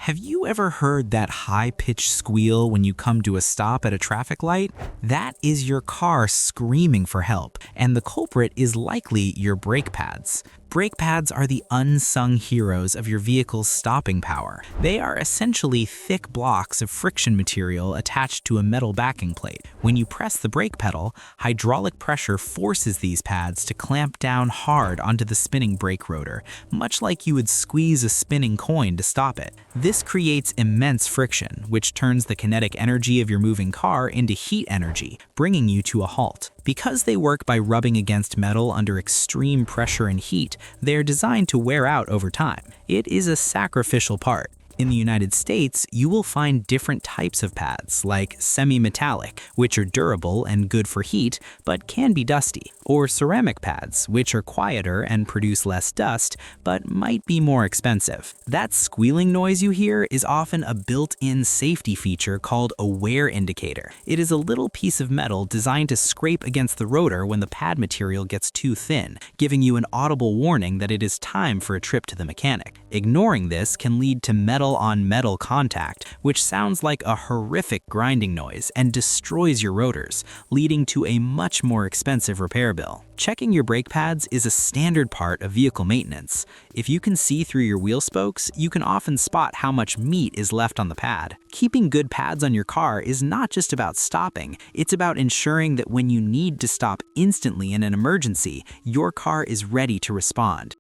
Have you ever heard that high-pitched squeal when you come to a stop at a traffic light? That is your car screaming for help, and the culprit is likely your brake pads. Brake pads are the unsung heroes of your vehicle's stopping power. They are essentially thick blocks of friction material attached to a metal backing plate. When you press the brake pedal, hydraulic pressure forces these pads to clamp down hard onto the spinning brake rotor, much like you would squeeze a spinning coin to stop it. This creates immense friction, which turns the kinetic energy of your moving car into heat energy, bringing you to a halt. Because they work by rubbing against metal under extreme pressure and heat, they are designed to wear out over time. It is a sacrificial part. In the United States, you will find different types of pads, like semi-metallic, which are durable and good for heat, but can be dusty, or ceramic pads, which are quieter and produce less dust, but might be more expensive. That squealing noise you hear is often a built-in safety feature called a wear indicator. It is a little piece of metal designed to scrape against the rotor when the pad material gets too thin, giving you an audible warning that it is time for a trip to the mechanic. Ignoring this can lead to metal-on-metal contact, which sounds like a horrific grinding noise and destroys your rotors, leading to a much more expensive repair bill. Checking your brake pads is a standard part of vehicle maintenance. If you can see through your wheel spokes, you can often spot how much meat is left on the pad. Keeping good pads on your car is not just about stopping, it's about ensuring that when you need to stop instantly in an emergency, your car is ready to respond.